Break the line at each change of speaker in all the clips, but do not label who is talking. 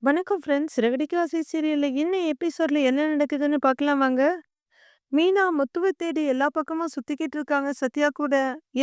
வணக்கம் ஃப்ரெண்ட்ஸ். ரெவடிக்காசி சீரியல்ல இன்னும் எபிசோட்ல என்ன நடக்குதுன்னு பார்க்கலாம் வாங்க. மீனா முத்துவ தேடி எல்லா பக்கமும் சுத்திக்கிட்டு இருக்காங்க சத்யா கூட.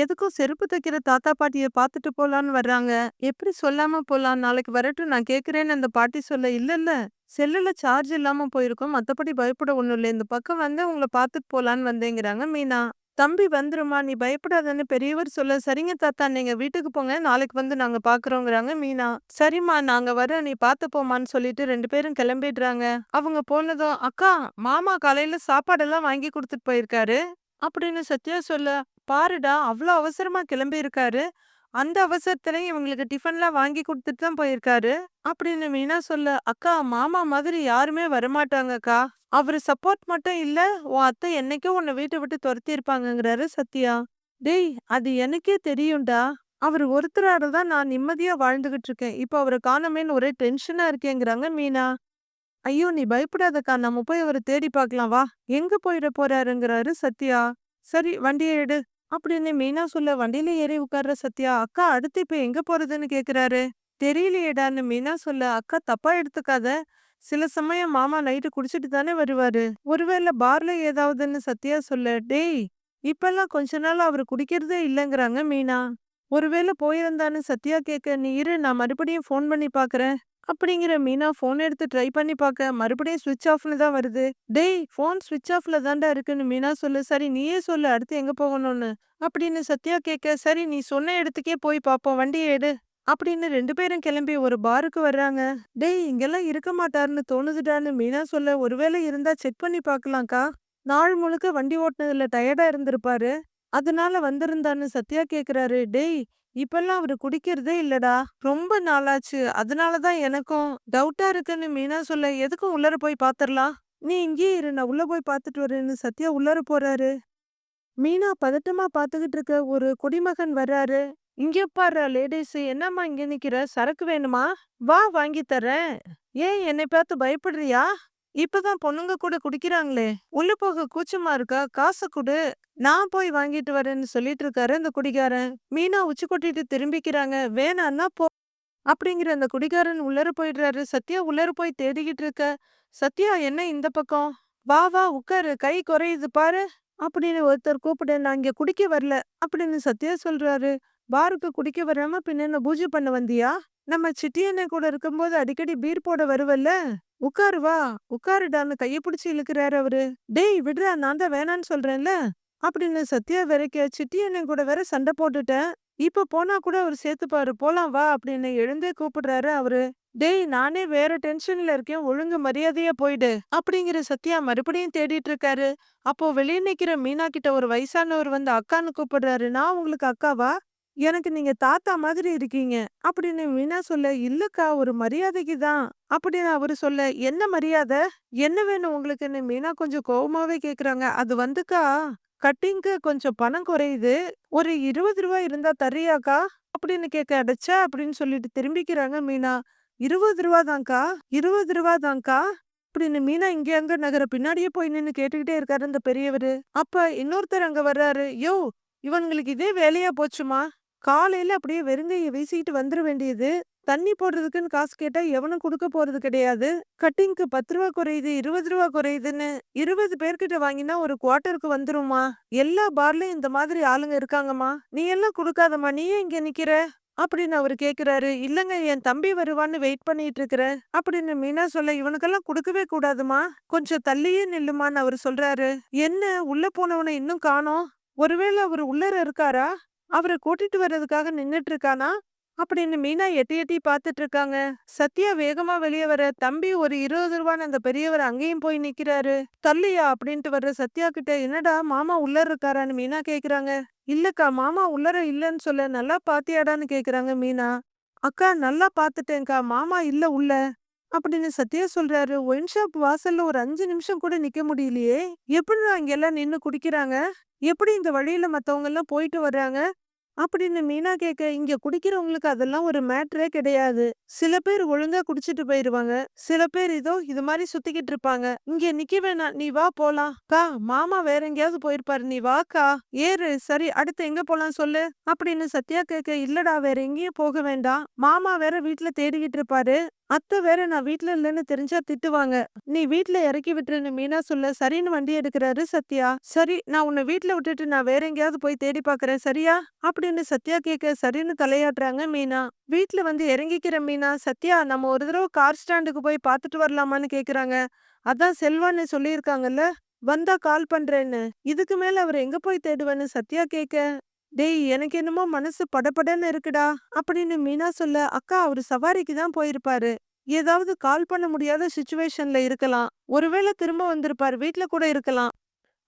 எதுக்கும் செருப்பு தைக்கிற தாத்தா பாட்டிய பார்த்துட்டு போலான்னு வர்றாங்க. எப்படி சொல்லாம போலாம்? நாளைக்கு வரட்டும் நான் கேட்கிறேன்னு அந்த பாட்டி சொல்ல, இல்ல செல்லுல சார்ஜ் இல்லாம போயிருக்கும். மத்தபடி பயப்பட ஒண்ணும் இல்ல. இந்த பக்கம் வந்து உங்கள பார்த்துட்டு போலான்னு வந்தேங்கிறாங்க மீனா. தம்பி வந்துருமா நீ பயப்படாதன்னு பெரியவர் சொல்ல, சரிங்க தாத்தா நீங்க வீட்டுக்கு போங்க. நாளைக்கு வந்து நாங்க பார்க்குறோங்கிறாங்க மீனா. சரிம்மா நாங்க வரோம் நீ பார்த்து போம்மான்னு சொல்லிட்டு 2 பேரும் கிளம்பிடுறாங்க. அவங்க போனதும், அக்கா மாமா காலையில சாப்பாடெல்லாம் வாங்கி குடுத்துட்டு போயிருக்காரு அப்படின்னு சத்யா சொல்ல, பாருடா அவ்ளோ அவசரமா கிளம்பி இருக்காரு. அந்த அவசரத்துலயும் இவங்களுக்கு டிஃபன்லாம் வாங்கி குடுத்துட்டு தான் போயிருக்காரு அப்படின்னு மீனா சொல்ல, அக்கா மாமா மாதிரி யாருமே வரமாட்டாங்கக்கா. அவரு சப்போர்ட் மட்டும் இல்ல, உன் அத்தை என்னைக்கோ உன்னை வீட்டை விட்டு துரத்தி இருப்பாங்கங்கிறாரு சத்யா. டேய் அது எனக்கே தெரியும்டா. அவர் ஒருத்தரால தான் நான் நிம்மதியா வாழ்ந்துகிட்டு இருக்கேன். இப்போ அவரை காணோமேன்னு ஒரே டென்ஷனா இருக்கேங்கிறாங்க மீனா. ஐயோ நீ பயப்படாதக்கா நம்ம போய் அவரை தேடி பார்க்கலாம் வா. எங்க போயிட போறாருங்கிறாரு சத்யா. சரி வண்டியை எடு அப்படின்னு மீனா சொல்ல, வண்டியில ஏறி உட்கார்ற சத்யா, அக்கா அடுத்து இப்ப எங்க போறதுன்னு கேக்குறாரு. தெரியலையேடான்னு மீனா சொல்ல, அக்கா தப்பா எடுத்துக்காத. சில சமயம் மாமா நைட்டு குடிச்சிட்டு தானே வருவாரு. ஒருவேளை பார்ல ஏதாவதுன்னு சத்யா சொல்ல, டேய் இப்பெல்லாம் கொஞ்ச நாள் அவரு குடிக்கிறதே இல்லைங்கிறாங்க மீனா. ஒருவேளை போயிருந்தான்னு சத்யா கேட்க, நீ இரு நான் மறுபடியும் ஃபோன் பண்ணி பாக்குறேன் அப்படிங்கிற மீனா ஃபோன் எடுத்து ட்ரை பண்ணி பார்க்க மறுபடியும் ஸ்விட்ச் ஆஃப்னு தான் வருது. டேய் ஃபோன் ஸ்விட்ச் ஆஃப்ல தான்டா இருக்குன்னு மீனா சொல்லு. சரி நீயே சொல்லு அடுத்து எங்க போகணும்னு அப்படின்னு சத்யா கேட்க, சரி நீ சொன்ன இடத்துக்கே போய் பார்ப்போம் வண்டியை எடு அப்படின்னு 2 பேரும் கிளம்பி ஒரு பாருக்கு வர்றாங்க. டேய் இங்கெல்லாம் இருக்க மாட்டாருன்னு தோணுதுடான்னு மீனா சொல்ல, ஒருவேளை இருந்தா செக் பண்ணி பார்க்கலாம்க்கா. நாள் முழுக்க வண்டி ஓட்டுனதுல டயர்டா இருந்திருப்பாரு. அதனால வந்திருந்தான்னு சத்யா கேக்குறாரு. டேய் இப்பெல்லாம் அவரு குடிக்கிறதே இல்லடா. ரொம்ப நாளாச்சு. அதனால தான் எனக்கும் டவுட்டா இருக்குன்னு மீனா சொல்ல, எதுக்கும் உள்ளார போய் பாத்துரலாம். நீ இங்கேயே இரு நான் உள்ள போய் பார்த்துட்டு வரேன்னு சத்யா உள்ளார போறாரு. மீனா பதட்டமா பார்த்துக்கிட்டு இருக்க ஒரு குடிமகன் வர்றாரு. இங்க பாரு லேடீஸ் என்னம்மா இங்க நிக்கிற? சரக்கு வேணுமா? வா வாங்கி தர்றேன். ஏன் என்னை பார்த்து பயப்படுறியா? இப்பதான் பொண்ணுங்க கூட குடிக்கிறாங்களே. உள்ள போக கூச்சமா இருக்கா? காசு குடு. நான் போய் வாங்கிட்டு வரேன்னு சொல்லிட்டு இருக்காரு அந்த குடிகாரன். மீனா உச்சி கொட்டிட்டு திரும்பிக்கிறாங்க. வேணான்னா போ அப்படிங்கிற அந்த குடிகாரன் உள்ளார போயிடுறாரு. சத்யா உள்ளார போய் தேடிக்கிட்டு இருக்க. சத்யா என்ன இந்த பக்கம்? வா வா உட்காரு கை குறையுது பாரு அப்படின்னு ஒருத்தர் கூப்பிட, நான் இங்க குடிக்க வரல அப்படின்னு சத்யா சொல்றாரு. பாருக்கு குடிக்க வராம பின்ன என்ன பூஜை பண்ண வந்தியா? நம்ம சிட்டியண்ண கூட இருக்கும்போது அடிக்கடி பீர் போட வருவல்ல. உட்காரு வா உட்காருடான்னு கைய பிடிச்சு இழுக்கிறாரு அவரு. டேய் விடுறா நான் தான் வேணான்னு சொல்றேன்ல அப்படின்னு சத்யா விரைக்க, சிட்டியண்ணன் கூட வேற சண்டை போட்டுட்டேன். இப்ப போனா கூட அவர் சேர்த்துப்பாரு போலாம் வா அப்படின்னு எழுந்தே கூப்பிடுறாரு அவரு. டேய் நானே வேற டென்ஷன்ல இருக்கேன் ஒழுங்கு மரியாதையா போயிடு அப்படிங்கிற சத்யா மறுபடியும் தேடிட்டு இருக்காரு. அப்போ வெளியே நிக்கிற மீனா கிட்ட ஒரு வயசானவர் வந்து அக்கான்னு கூப்பிடுறாரு. நான் உங்களுக்கு அக்காவா? எனக்கு நீங்க தாத்தா மாதிரி இருக்கீங்க அப்படின்னு மீனா சொல்ல, இல்லக்கா ஒரு மரியாதைக்கு தான் அப்படின்னு அவரு சொல்ல, என்ன மரியாதை? என்ன வேணும் உங்களுக்குன்னு மீனா கொஞ்சம் கோவமாவே கேக்குறாங்க. அது வந்துக்கா கட்டிங்க்கு கொஞ்சம் பணம் குறையுது. ஒரு ரூ. 20 இருந்தா தர்றியாக்கா? அப்படின்னு கேட்க, அடச்சே அப்படின்னு சொல்லிட்டு திரும்பிக்கிறாங்க மீனா. ரூ. 20 தான்க்கா, ரூ. 20 தான்க்கா அப்படின்னு மீனா இங்க அங்க நகர பின்னாடியே போய் நின்னு கேட்டுக்கிட்டே இருக்காரு அந்த பெரியவரு. அப்ப இன்னொருத்தர் அங்க வர்றாரு. யோ இவனுங்களுக்கு இதே வேலையா போச்சுமா. காலையில அப்படியே வெறுங்கைய வீசிட்டு வந்துர வேண்டியது. தண்ணி போடுறதுக்குன்னு காசு கேட்டா எவனும் குடுக்க போறது கிடையாது. கட்டிங்க்கு ரூ. 10 குறையுது, ரூ. 20 குறையுதுன்னு 20 பேர்கிட்ட வாங்கினா ஒரு குவார்ட்டருக்கு வந்துரும்மா. எல்லா பார்லயும் இந்த மாதிரி ஆளுங்க இருக்காங்கம்மா. நீ எல்லாம் குடுக்காதம்மா. நீ ஏன் இங்க நிக்கிற? அப்படின்னு அவரு கேக்குறாரு. இல்லங்க என் தம்பி வருவான்னு வெயிட் பண்ணிட்டு இருக்கிறேன் அப்படின்னு மீனா சொல்ல, இவனுக்கெல்லாம் குடுக்கவே கூடாதுமா. கொஞ்சம் தள்ளியே நில்லுமான்னு அவரு சொல்றாரு. என்ன உள்ள போனவனை இன்னும் காணோம்? ஒருவேளை அவரு உள்ளர இருக்காரா? அவர கூட்டிட்டு வர்றதுக்காக நின்னுட்டு இருக்கானா? அப்படின்னு மீனா எட்டி எட்டி பார்த்துட்டு இருக்காங்க. சத்யா வேகமா வெளியே வர, தம்பி ஒரு ரூ. 20 அந்த பெரியவர் அங்கேயும் போய் நிக்கிறாரு. தள்ளியா அப்படின்ட்டு வர்ற சத்யா கிட்ட, என்னடா மாமா உள்ளர இருக்காரான்னு மீனா கேக்குறாங்க. இல்லக்கா மாமா உள்ளர இல்லன்னு சொல்ல, நல்லா பாத்தியாடான்னு கேக்குறாங்க மீனா. அக்கா நல்லா பாத்துட்டேன்க்கா மாமா இல்ல உள்ள அப்படின்னு சத்யா சொல்றாரு. ஒயின் ஷாப் வாசல்ல ஒரு 5 நிமிஷம் கூட நிக்க முடியலையே. எப்படிடா இங்க எல்லாம் நின்னு குடிக்கிறாங்க? எப்படி இந்த வழியில மத்தவங்க எல்லாம் போயிட்டு வர்றாங்க? அப்படின்னு மீனா கேட்க, இங்க குடிக்கிறவங்களுக்கு அதெல்லாம் ஒரு மேட்டரே கிடையாது. சில பேர் ஒழுங்கா குடிச்சிட்டு போயிருவாங்க. சில பேர் இதோ இது மாதிரி சுத்திக்கிட்டு இருப்பாங்க. இங்க நிக்க வேணாம் நீ வா போலாம். கா மாமா வேற எங்கேயாவது போயிருப்பாரு நீ வாக்கா. ஏறு சரி அடுத்து எங்க போலாம் சொல்லு அப்படின்னு சத்யா கேட்க, இல்லடா வேற எங்கேயும் போக வேண்டாம். மாமா வேற வீட்டுல தேடிக்கிட்டு இருப்பாரு. அத்தை வேற நான் வீட்ல இல்லன்னு தெரிஞ்சா திட்டுவாங்க. நீ வீட்ல இறக்கி விட்டுருன்னு மீனா சொல்ல, சரின்னு வண்டி எடுக்குறாரு சத்யா. சரி நான் உன்ன வீட்ல விட்டுட்டு நான் வேற எங்கேயாவது போய் தேடி பார்க்கறேன் சரியா? அப்படின்னு சத்யா கேட்க சரின்னு தலையாட்டுறாங்க மீனா. வீட்ல வந்து இறங்கிக்கிற மீனா, சத்யா நம்ம ஒரு தடவ கார் ஸ்டாண்டுக்கு போய் பார்த்துட்டு வரலாமான்னு கேக்குறாங்க. அதான் செல்வான்னு சொல்லியிருக்காங்கல்ல, வந்தா கால் பண்றேன்னு. இதுக்கு மேல அவர எங்க போய் தேடுவேன்னு சத்யா கேட்க, டேய் எனக்கு என்னமோ மனசு படபடன்னு இருக்குடா அப்படின்னு மீனா சொல்ல, அக்கா அவரு சவாரிக்கு தான் போயிருப்பாரு. ஏதாவது கால் பண்ண முடியாத சிச்சுவேஷன்ல இருக்கலாம். ஒருவேளை திரும்ப வந்திருப்பாரு. வீட்ல கூட இருக்கலாம்.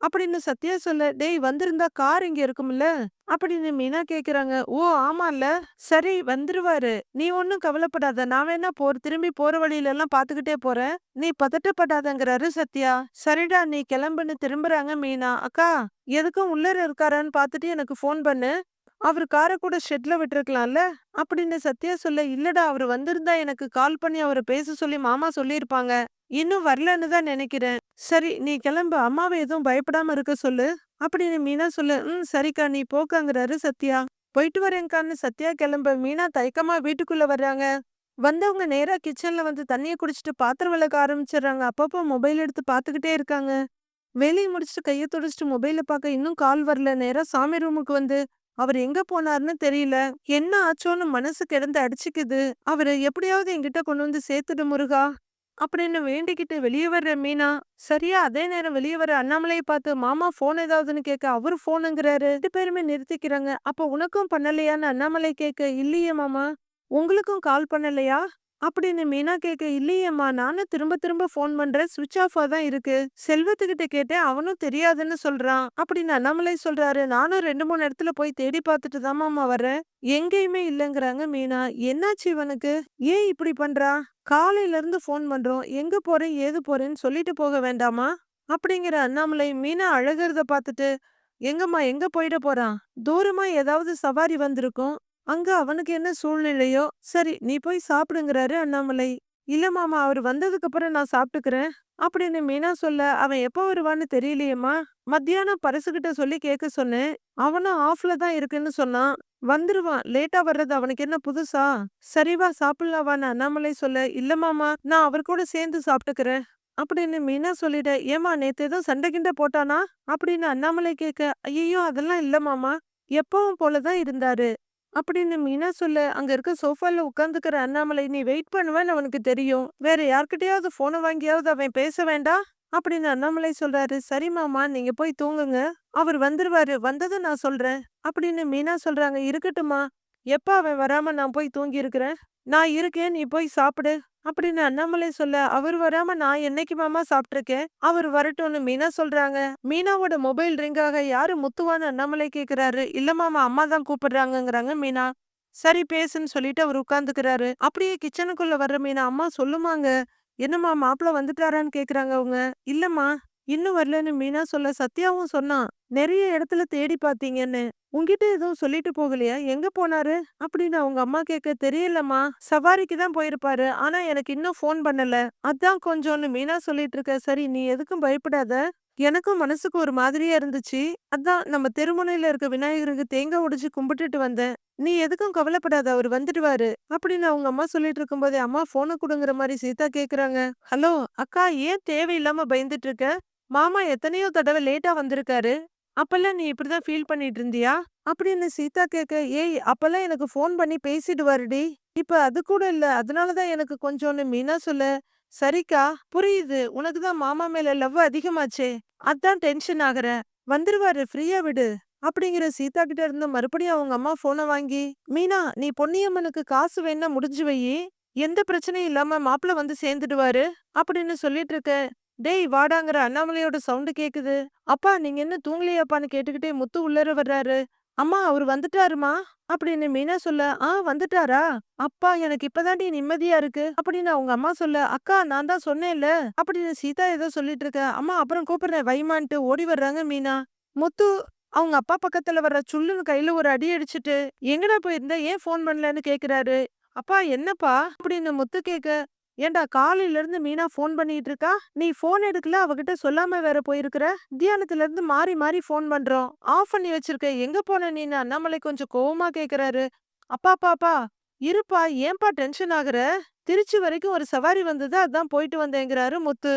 அப்படின்னு சத்யா சொல்ல, டேய் வந்திருந்தா கார் இங்க இருக்கும்ல அப்படின்னு மீனா கேக்குறாங்க. ஓ ஆமால, சரி வந்துருவாரு. நீ ஒன்னும் கவலைப்படாத. நான் வேணா திரும்பி போற வழியில எல்லாம் பாத்துக்கிட்டே போறேன். நீ பதட்டப்படாதங்கிறாரு சத்யா. சரிடா நீ கிளம்புன்னு திரும்புறாங்க மீனா. அக்கா எதுக்கும் உள்ளர இருக்காரான்னு பாத்துட்டு எனக்கு ஃபோன் பண்ணு. அவரு காரை கூட ஷெட்ல விட்டுருக்கலாம்ல அப்படின்னு சத்யா சொல்ல, இல்லடா அவரு வந்திருந்தா எனக்கு கால் பண்ணி அவரை பேச சொல்லி மாமா சொல்லியிருப்பாங்க. இன்னும் வரலன்னு தான் நினைக்கிறேன். சரி நீ கிளம்பு. அம்மாவை எதுவும் பயப்படாம இருக்க சொல்லு அப்படின்னு மீனா சொல்ல, சரிக்கா நீ போக்காங்கிறாரு சத்யா. போயிட்டு வரேன்கான்னு சத்யா கிளம்ப மீனா தயக்கமா வீட்டுக்குள்ள வர்றாங்க. வந்தவங்க நேரா கிச்சன்ல வந்து தண்ணிய குடிச்சிட்டு பாத்திரம் விளக்க ஆரம்பிச்சிடுறாங்க. அப்பப்போ மொபைல் எடுத்து பாத்துக்கிட்டே இருக்காங்க. வேலையை முடிச்சுட்டு கையை துடைச்சிட்டு மொபைல பார்க்க இன்னும் கால் வரல. நேரா சாமி ரூமுக்கு வந்து அவர் எங்க போனாருன்னு தெரியல. என்ன ஆச்சோன்னு மனசு கிடந்து அடிச்சுக்குது. அவரு எப்படியாவது என்கிட்ட கொண்டு வந்து சேர்த்துடு முருகா அப்படின்னு வேண்டிக்கிட்டு வெளியே வர்ற மீனா, சரியா அதே நேரம் வெளியே வர அண்ணாமலையை பார்த்து மாமா போன் ஏதாவதுன்னு கேட்க அவரு போனுங்கிறாரு. 2 பேருமே நிறுத்திக்கிறாங்க. அப்ப உனக்கும் பண்ணலையான்னு அண்ணாமலை கேட்க, இல்லையே மாமா. உங்களுக்கும் கால் பண்ணலையா அப்படின்னு மீனா கேட்க, இல்லையேம்மா நானும் திரும்ப திரும்ப ஃபோன் பண்றேன். சுவிட்ச் ஆஃபா தான் இருக்கு. செல்வத்துக்கிட்ட கேட்டேன். அவனும் தெரியாதுன்னு சொல்றான் அப்படின்னு அண்ணாமலை சொல்றாரு. நானும் 2, 3 இடத்துல போய் தேடி பார்த்துட்டு தான் மாமா வரேன். எங்கேயுமே இல்லைங்கிறாங்க மீனா. என்னாச்சு இவனுக்கு? ஏன் இப்படி பண்றான்? காலையில இருந்து ஃபோன் பண்றோம். எங்க போறேன் ஏது போறேன்னு சொல்லிட்டு போக வேண்டாமா அப்படிங்கிற அண்ணாமலை. மீனா அழகிறத பார்த்துட்டு, எங்கம்மா எங்க போயிட போறான்? தூரமா ஏதாவது சவாரி வந்திருக்கும். அங்க அவனுக்கு என்ன சூழ்நிலையோ. சரி நீ போய் சாப்பிடுங்கிறாரு அண்ணாமலை. இல்ல மாமா அவர் வந்ததுக்கு அப்புறம் நான் சாப்பிட்டுக்கிறேன் அப்படின்னு மீனா சொல்ல, அவன் எப்போ வருவான்னு தெரியலையேம்மா. மத்தியானம் பரசுகிட்ட சொல்லி கேட்க சொன்னேன். அவனும் ஆஃப்ல தான் இருக்குன்னு சொன்னான். வந்துருவான். லேட்டா வர்றது அவனுக்கு என்ன புதுசா? சரி வா சாப்பிடலாம் வான்னு அண்ணாமலை சொல்ல, இல்ல மாமா நான் அவர் கூட சேர்ந்து சாப்பிட்டுக்கிறேன் அப்படின்னு மீனா சொல்லிட. ஏமா நேத்து ஏதோ சண்டை கிண்டை போட்டானா அப்படின்னு அண்ணாமலை கேட்க, ஐயோ அதெல்லாம் இல்ல மாமா, எப்பவும் போலதான் இருந்தாரு அப்படின்னு மீனா சொல்ல, அங்க இருக்க சோஃபால உட்கார்ந்துக்கிற அண்ணாமலை, நீ வெயிட் பண்ணுவேன்னு அவனுக்கு தெரியும். வேற யார்கிட்டயாவது போனை வாங்கியாவது அவன் பேச வேண்டாம் அப்படின்னு அண்ணாமலை சொல்றாரு. சரி மாமா நீங்க போய் தூங்குங்க. அவர் வந்துருவாரு. வந்ததும் நான் சொல்றேன் அப்படின்னு மீனா சொல்றாங்க. இருக்கட்டுமா, எப்ப அவன் வராம நான் போய் தூங்கி இருக்கிறேன். நான் இருக்கேன் நீ போய் சாப்பிடு அப்படின்னு அண்ணாமலை சொல்ல, அவர் வராம நான் என்னைக்கு மாமா சாப்பிட்டிருக்கேன். அவர் வரட்டும்னு மீனா சொல்றாங்க. மீனாவோட மொபைல் ரிங் ஆக யாரு முத்துவான்னு அண்ணாமலை கேக்குறாரு. இல்ல மாமா அம்மா தான் கூப்பிடுறாங்கங்கிறாங்க மீனா. சரி பேசுன்னு சொல்லிட்டு அவர் உட்கார்ந்துக்கிறாரு. அப்படியே கிச்சனுக்குள்ள வர்ற மீனா, அம்மா சொல்லுமாங்க. என்னம்மா மாப்பிள்ள வந்துட்டாரான்னு கேக்குறாங்க அவங்க. இல்லம்மா இன்னும் வரலன்னு மீனா சொல்ல, சத்யாவும் சொன்னான் நிறைய இடத்துல தேடி பாத்தீங்கன்னு. உன்கிட்ட எதுவும் சொல்லிட்டு போகலையா? எங்க போனாரு அப்படின்னு அவங்க அம்மா கேட்க, தெரியலம்மா சவாரிக்கு தான் போயிருப்பாரு. ஆனா எனக்கு இன்னும் ஃபோன் பண்ணல. அதான் கொஞ்சம்னு மீனா சொல்லிட்டு இருக்க. சரி நீ எதுக்கும் பயப்படாத. எனக்கும் மனசுக்கு ஒரு மாதிரியா இருந்துச்சு. அதான் நம்ம தெருமுனையில இருக்க விநாயகருக்கு தேங்காய் உடைச்சு கும்பிட்டுட்டு வந்தேன். நீ எதுக்கும் கவலைப்படாத அவர் வந்துடுவாரு அப்படின்னு அவங்க அம்மா சொல்லிட்டு இருக்கும்போதே, அம்மா போனை கொடுங்கிற மாதிரி சீதா கேக்குறாங்க. ஹலோ அக்கா ஏன் தேவையில்லாம பயந்துட்டு இருக்க? மாமா எத்தனையோ தடவை லேட்டா வந்திருக்காரு. அப்பல்லாம் நீ இப்படிதான் ஃபீல் பண்ணிட்டு இருந்தியா அப்படின்னு சீதா கேட்க, ஏய் அப்பல்லாம் எனக்கு ஃபோன் பண்ணி பேசிடுவாருடி. இப்ப அது கூட இல்ல. அதனாலதான் எனக்கு கொஞ்சம்னு மீனா சொல்ல, சரிக்கா புரியுது. உனக்கு தான் மாமா மேல லவ் அதிகமாச்சே. அதான் டென்ஷன் ஆகுற. வந்துருவாரு ஃப்ரீயா விடு அப்படிங்கிற சீதா கிட்ட இருந்து மறுபடியும் அவங்க அம்மா போனை வாங்கி, மீனா நீ பொன்னியம்மனுக்கு காசு வேணா முடிஞ்சு வையி. எந்த பிரச்சனையும் இல்லாம மாப்பிள்ள வந்து சேர்ந்துடுவாரு அப்படின்னு சொல்லிட்டு இருக்க. டேய் வாடாங்கிற அண்ணாமலையோட சவுண்டு கேக்குது. அப்பா நீங்க என்ன தூங்கலையாப்பான்னு கேட்டுக்கிட்டே முத்து உள்ளர வர்றாரு. அம்மா அவரு வந்துட்டாருமா அப்படின்னு மீனா சொல்ல, வந்துட்டாரா? அப்பா எனக்கு இப்பதாண்டி நிம்மதியா இருக்கு அப்படின்னு அவங்க அம்மா சொல்ல, அக்கா நான் தான் சொன்னேன்ல அப்படின்னு சீதா ஏதோ சொல்லிட்டு இருக்க. அம்மா அப்புறம் கூப்பிடுறேன் வைமான்ட்டு ஓடி வர்றாங்க மீனா. முத்து அவங்க அப்பா பக்கத்துல வர்ற சுள்ளுன்னு கையில ஒரு அடி அடிச்சிட்டு, எங்கடா போயிருந்த ஏன் ஃபோன் பண்ணலன்னு கேக்குறாரு. அப்பா என்னப்பா அப்படின்னு முத்து கேக்க, ஏன்டா காலையில இருந்து மீனா ஃபோன் பண்ணிட்டு இருக்கா. நீ ஃபோன் எடுக்கல, அவகிட்ட சொல்லாம வேற போயிருக்கிற. தியானத்துல இருந்து மாறி மாறி ஃபோன் பண்றோம். ஆஃப் பண்ணி வச்சிருக்க. எங்க போன நீன்னு அண்ணாமலை கொஞ்சம் கோவமா கேக்குறாரு. அப்பா அப்பா அப்பா இருப்பா, ஏன்பா டென்ஷன் ஆகுற? திருச்சி வரைக்கும் ஒரு சவாரி வந்தது, அதான் போயிட்டு வந்தேங்கிறாரு முத்து.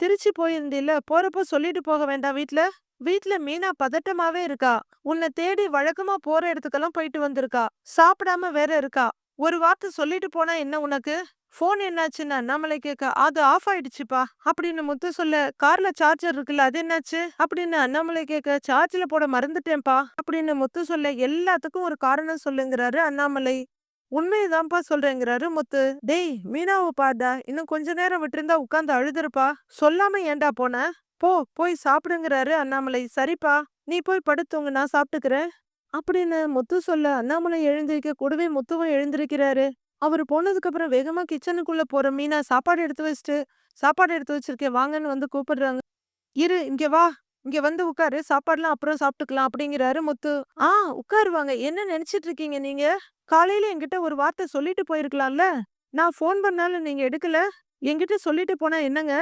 திருச்சி போயிருந்தீல்ல, போறப்போ சொல்லிட்டு போக வேண்டாம் வீட்ல? வீட்ல மீனா பதட்டமாவே இருக்கா. உன்னை தேடி வழக்கமா போற இடத்துக்கெல்லாம் போயிட்டு வந்திருக்கா. சாப்பிடாம வேற இருக்கா. ஒரு வார்த்தை சொல்லிட்டு போனா என்ன உனக்கு? ஃபோன் என்னாச்சுன்னு அண்ணாமலை கேட்க, அது ஆஃப் ஆயிடுச்சுப்பா அப்படின்னு முத்து சொல்ல, கார்ல சார்ஜர் இருக்குல்ல அது என்னாச்சு அப்படின்னு அண்ணாமலை கேட்க, சார்ஜ்ல போட மறந்துட்டேன்ப்பா அப்படின்னு முத்து சொல்ல, எல்லாத்துக்கும் ஒரு காரணம் சொல்லுங்கிறாரு அண்ணாமலை. உண்மையதான்ப்பா சொல்றேங்கிறாரு முத்து. டேய் மீனாவை பாருடா, இன்னும் கொஞ்ச நேரம் விட்டிருந்தா உட்கார்ந்து அழுதுருப்பா. சொல்லாம ஏன்டா போன? போ போய் சாப்பிடுங்கிறாரு அண்ணாமலை. சரிப்பா, நீ போய் படுத்துங்க, நான் சாப்பிட்டுக்கிறேன் அப்படின்னு முத்து சொல்ல, அண்ணாமலை எழுந்திருக்க கூடவே முத்துவும் எழுந்திருக்கிறாரு. அவரு போனதுக்கு அப்புறம் வேகமா கிச்சனுக்குள்ள போற மீனா சாப்பாடு எடுத்து வச்சிருக்கேன் வாங்கன்னு வந்து கூப்பிடுறாங்க. இரு இங்க வா, இங்க வந்து உட்காரு, சாப்பாடுலாம் அப்புறம் சாப்பிட்டுக்கலாம் அப்படிங்கிறாரு முத்து. ஆ, உட்காருவாங்க. என்ன நினைச்சிட்டு இருக்கீங்க நீங்க? காலையில என்கிட்ட ஒரு வார்த்தை சொல்லிட்டு போயிருக்கலாம்ல. நான் ஃபோன் பண்ணாலும் நீங்க எடுக்கல. என்கிட்ட சொல்லிட்டு போனா என்னங்க?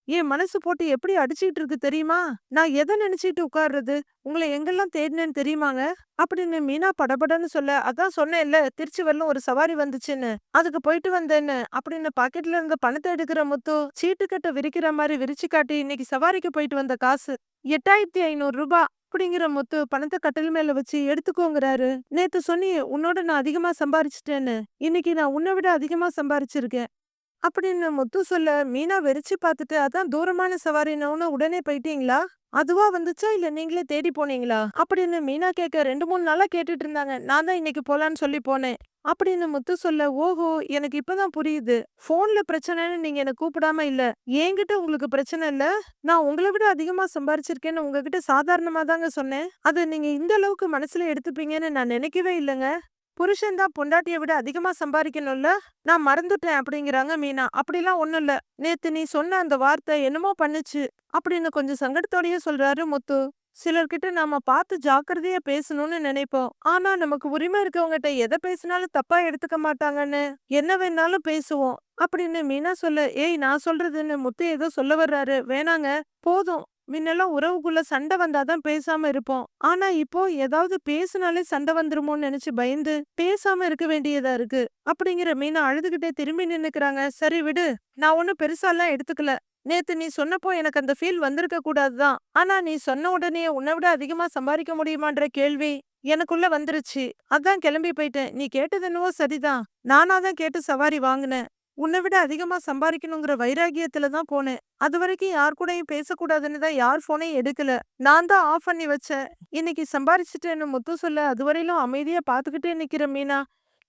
என் மனசு போட்டு எப்படி அடிச்சிட்டு இருக்கு தெரியுமா? நான் எதை நினைச்சிட்டு உட்கார்றது? உங்களை எங்கெல்லாம் தேடினேன்னு தெரியுமாங்க? அப்படின்னு மீனா படபடன்னு சொல்ல, அதான் சொன்னேன்ல திருச்சி வரலும் ஒரு சவாரி வந்துச்சுன்னு, அதுக்கு போயிட்டு வந்தேன்னு அப்படின்னு பாக்கெட்ல இருந்த பணத்தை எடுக்கிற முத்து, சீட்டுக்கட்டை விரிக்கிற மாதிரி விரிச்சு காட்டி, இன்னைக்கு சவாரிக்கு போயிட்டு வந்த காசு 8500 ரூபாய் அப்படிங்கிற முத்து பணத்தை கட்டில் மேல வச்சு எடுத்துக்கோங்கிறாரு. நேத்து சொன்னியே உன்னோட நான் அதிகமா சம்பாரிச்சிட்டேன்னு, இன்னைக்கு நான் உன்னை விட அதிகமா சம்பாரிச்சிருக்கேன் அப்படின்னு முத்து சொல்ல, மீனா வெறிச்சு பார்த்துட்டு, அதான் தூரமான சவாரின்னு உடனே போயிட்டீங்களா? அதுவா வந்துச்சா இல்ல நீங்களே தேடி போனீங்களா அப்படின்னு மீனா கேட்க, 2 3 நாளா கேட்டுட்டு இருந்தாங்க. நான் தான் இன்னைக்கு போலான்னு சொல்லி போனேன் அப்படின்னு முத்து சொல்ல, ஓஹோ எனக்கு இப்பதான் புரியுது. போன்ல பிரச்சனைன்னு நீங்க என்ன கூப்பிடாம இல்ல, என்கிட்ட உங்களுக்கு பிரச்சனை இல்ல. நான் உங்களை விட அதிகமா சம்பாரிச்சிருக்கேன்னு உங்ககிட்ட சாதாரணமா தாங்க சொன்னேன். அது நீங்க இந்த அளவுக்கு மனசுல எடுத்துப்பீங்கன்னு நான் நினைக்கவே இல்லைங்க. புருஷன் தான் பொண்டாட்டிய விட அதிகமா சம்பாதிக்கணும்ல, நான் மறந்துட்டேன் அப்படிங்கிறாங்க மீனா. அப்படிலாம் ஒண்ணும் இல்ல, நேத்து நீ சொன்ன அந்த வார்த்தை என்னமோ பண்ணுச்சு அப்படின்னு கொஞ்சம் சங்கடத்தோடயே சொல்றாரு முத்து. சிலர்கிட்ட நாம பார்த்து ஜாக்கிரதையா பேசணும்னு நினைப்போம், ஆனா நமக்கு உரிமை இருக்கவங்ககிட்ட எதை பேசினாலும் தப்பா எடுத்துக்க மாட்டாங்கன்னு என்ன வேணாலும் பேசுவோம் அப்படின்னு மீனா சொல்ல, ஏய் நான் சொல்றதுன்னு முத்து ஏதோ சொல்ல வர்றாரு. வேணாங்க, போதும். முன்னெல்லாம் உறவுக்குள்ள சண்டை வந்தாதான் பேசாம இருப்போம், ஆனா இப்போ ஏதாவது பேசினாலே சண்டை வந்துருமோன்னு நினைச்சு பயந்து பேசாம இருக்க வேண்டியதா இருக்கு அப்படிங்கிற மீனா அழுதுகிட்டே திரும்பி நின்னுக்கிறாங்க. சரி விடு, நான் ஒன்னும் பெருசாலாம் எடுத்துக்கல. நேத்து நீ சொன்னப்போ எனக்கு அந்த ஃபீல் வந்திருக்க கூடாதுதான், ஆனா நீ சொன்ன உடனே உன்னை விட அதிகமா சம்பாதிக்க முடியுமான்ற கேள்வி எனக்குள்ள வந்துருச்சு. அதான் கிளம்பி போயிட்டேன். நீ கேட்டது என்னவோ சரிதான், நானா தான் கேட்டு சவாரி வாங்கினேன். உன்னை விட அதிகமா சம்பாதிக்கணுங்கிற வைராகியத்துல தான் போனேன். அது வரைக்கும் யார் கூடயும் பேசக்கூடாதுன்னு தான் யார் போனையும் எடுக்கல. நான் தான் ஆஃப் பண்ணி வச்சேன். இன்னைக்கு சம்பாரிச்சுட்டேன்னு முத்து சொல்ல, அதுவரையிலும் அமைதியா பாத்துக்கிட்டே நிக்கிற மீனா,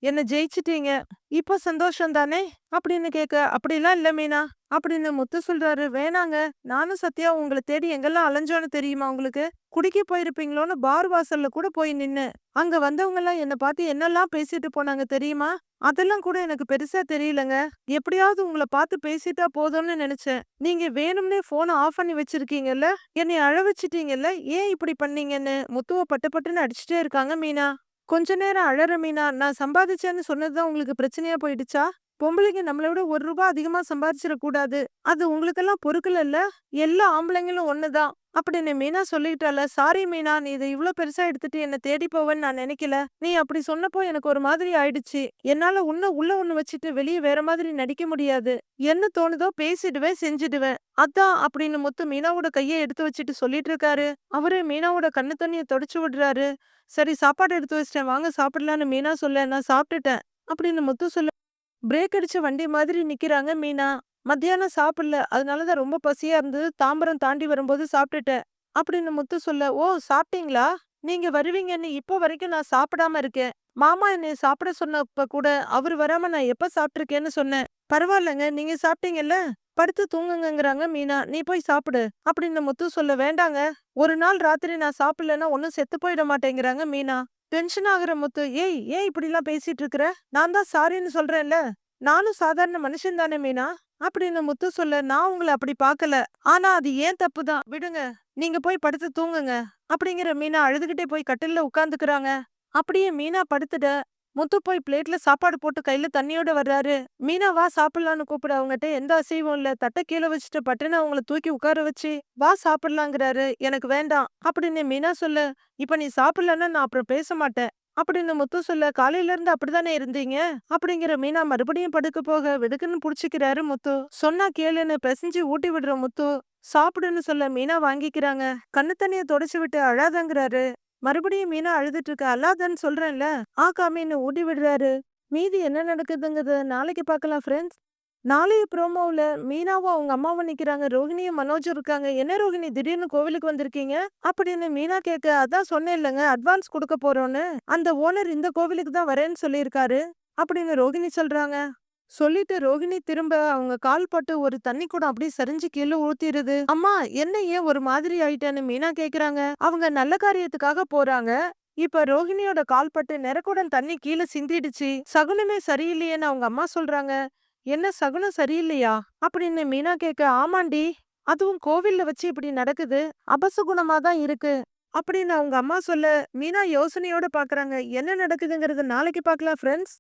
என்ன ஜெயிச்சிட்டீங்க, இப்ப சந்தோஷம் தானே அப்படின்னு கேட்க, அப்படிலாம் இல்ல மீனா அப்படின்னு முத்து சொல்றாரு. வேணாங்க, நானும் சத்யா உங்களை தேடி எங்கெல்லாம் அலைஞ்சோன்னு தெரியுமா உங்களுக்கு? குடிக்க போயிருப்பீங்களோன்னு பார் வாசல்ல கூட போய் நின்னு, அங்க வந்தவங்க எல்லாம் என்ன பார்த்து என்னெல்லாம் பேசிட்டு போனாங்க தெரியுமா? அதெல்லாம் கூட எனக்கு பெருசா தெரியலங்க. எப்படியாவது உங்கள பார்த்து பேசிட்டா போதும்னு நினைச்சேன். நீங்க வேணும்னே போனை ஆஃப் பண்ணி வச்சிருக்கீங்கல்ல, என்னை அழ வச்சிட்டீங்கல்ல, ஏன் இப்படி பண்ணீங்கன்னு முத்துவ பட்டு பட்டுன்னு அடிச்சுட்டே இருக்காங்க மீனா. கொஞ்ச நேரம் அழற மீனா, நான் சம்பாதிச்சேன்னு சொன்னதுதான் உங்களுக்கு பிரச்சனையா போயிடுச்சா? பொம்பளைங்க நம்மள விட ரூபாய் அதிகமா சம்பாதிச்சிடக் கூடாது, அது உங்களுக்கெல்லாம் பொறுக்கலல்ல. எல்லா ஆம்பளைங்களும் ஒண்ணுதான் அப்படின்னு மீனா சொல்லிட்டால. சாரி மீனா, நீ இதை இவ்ளோ பெருசா எடுத்துட்டு என்ன தேடி போவேன்னு நான் நினைக்கல. நீ அப்படி சொன்னப்போ எனக்கு ஒரு மாதிரி ஆயிடுச்சு. என்னால உள்ள ஒண்ணு வச்சுட்டு வெளியே வேற மாதிரி நடிக்க முடியாது. என்ன தோணுதோ பேசிடுவேன், செஞ்சிடுவேன். அதான் அப்படின்னு முத்து மீனாவோட கையை எடுத்து வச்சுட்டு சொல்லிட்டு இருக்காரு. அவரே மீனாவோட கண்ணு தண்ணிய தொடச்சு விடுறாரு. சரி சாப்பாடு எடுத்து வச்சிட்டேன் வாங்க சாப்பிடலான்னு மீனா சொல்ல, நான் சாப்பிட்டுட்டேன் அப்படின்னு முத்து சொல்ல, பிரேக் அடிச்ச வண்டி மாதிரி நிக்கிறாங்க மீனா. மத்தியானம் சாப்பிடல, அதனாலதான் ரொம்ப பசியா இருந்தது, தாம்பரம் தாண்டி வரும்போது சாப்பிட்டுட்டேன் அப்படின்னு முத்து சொல்ல, ஓ சாப்பிட்டீங்களா? நீங்க வருவீங்கன்னு இப்போ வரைக்கும் நான் சாப்பிடாம இருக்கேன். மாமா என்னை சாப்பிட சொன்னப்ப கூட அவரு வராம நான் எப்ப சாப்பிட்டிருக்கேன்னு சொன்னேன். பரவாயில்லங்க, நீங்க சாப்பிட்டீங்கல்ல, படுத்து தூங்குங்கங்கிறாங்க மீனா. நீ போய் சாப்பிடு அப்படின்னு முத்து சொல்ல, வேண்டாங்க, ஒரு நாள் ராத்திரி நான் சாப்பிடலன்னா ஒன்னும் செத்து போயிட மாட்டேங்கிறாங்க மீனா. டென்ஷன் ஆகுற முத்து, ஏய் ஏன் இப்படிலாம் பேசிட்டு இருக்கிற? நான் தான் சாரின்னு சொல்றேன்ல, நானும் சாதாரண மனுஷன் தானே மீனா அப்படின்னு முத்து சொல்ல, நான் உங்களை அப்படி பார்க்கல, ஆனா அது ஏன் தப்பு தான், விடுங்க, நீங்க போய் படுத்து தூங்குங்க அப்படிங்கிற மீனா அழுதுகிட்டே போய் கட்டில்ல உட்கார்ந்துக்கிறாங்க. அப்படியே மீனா படுத்துட, முத்து போய் பிளேட்ல சாப்பாடு போட்டு கையில தண்ணியோட வர்றாரு. மீனா வா சாப்பிடலான்னு கூப்பிட, அவங்ககிட்ட எந்த அசைவும் இல்ல. தட்டை கீழே வச்சுட்டு பட்டுன்னு அவங்கள தூக்கி உட்கார வச்சு வா சாப்பிடலாங்கிறாரு. எனக்கு வேண்டாம் அப்படின்னு மீனா சொல்ல, இப்ப நீ சாப்பிடலன்னா நான் அப்புறம் பேச மாட்டேன் அப்படின்னு முத்து சொல்ல, காலையில இருந்து அப்படிதானே இருந்தீங்க அப்படிங்கிற மீனா மறுபடியும் படுக்க போக வெடுக்குன்னு புடிச்சுக்கிறாரு முத்து. சொன்னா கேளுன்னு பிசைஞ்சு ஊட்டி விடுற முத்து, சாப்பிடுன்னு சொல்ல மீனா வாங்கிக்கிறாங்க. கண்ணு தண்ணிய தொடச்சு விட்டு அழாதங்கிறாரு. மறுபடியும் மீனா அழுதுட்டு இருக்க, அழாதன்னு சொல்றேன்ல, காமின்னு ஊட்டி விடுறாரு. மீதி என்ன நடக்குதுங்கிறத நாளைக்கு பார்க்கலாம் ஃப்ரெண்ட்ஸ். நாளைய ப்ரோமோவுல மீனாவும் அவங்க அம்மாவும் நிக்கிறாங்க. ரோகிணியும் மனோஜும் இருக்காங்க. என்ன ரோகிணி திடீர்னு கோவிலுக்கு வந்திருக்கீங்க அப்படின்னு மீனா கேட்க, அதான் சொன்னேன் இல்லைங்க அட்வான்ஸ் கொடுக்க போறோம்னு. அந்த ஓனர் இந்த கோவிலுக்கு தான் வரேன்னு சொல்லியிருக்காரு அப்படின்னு ரோகிணி சொல்றாங்க. சொல்லிட்டு ரோகிணி திரும்ப அவங்க கால் பட்டு ஒரு தண்ணி குடம் அப்படியே சரிஞ்சு கீழே ஊத்திருது. அம்மா என்ன ஏன் ஒரு மாதிரி ஆயிட்டேன்னு மீனா கேக்குறாங்க. அவங்க நல்ல காரியத்துக்காக போறாங்க. இப்ப ரோகிணியோட கால் பட்டு நிறக்குடம் தண்ணி கீழே சிந்திடுச்சு. சகுனமே சரியில்லையேன்னு அவங்க அம்மா சொல்றாங்க. என்ன சகுனம் சரியில்லையா அப்படின்னு மீனா கேட்க, ஆமாண்டி, அதுவும் கோவில்ல வச்சு இப்படி நடக்குது, அபசகுணமா தான் இருக்கு அப்படின்னு அவங்க அம்மா சொல்ல மீனா யோசனையோட பாக்குறாங்க. என்ன நடக்குதுங்கிறது நாளைக்கு பார்க்கலாம் ஃப்ரெண்ட்ஸ்.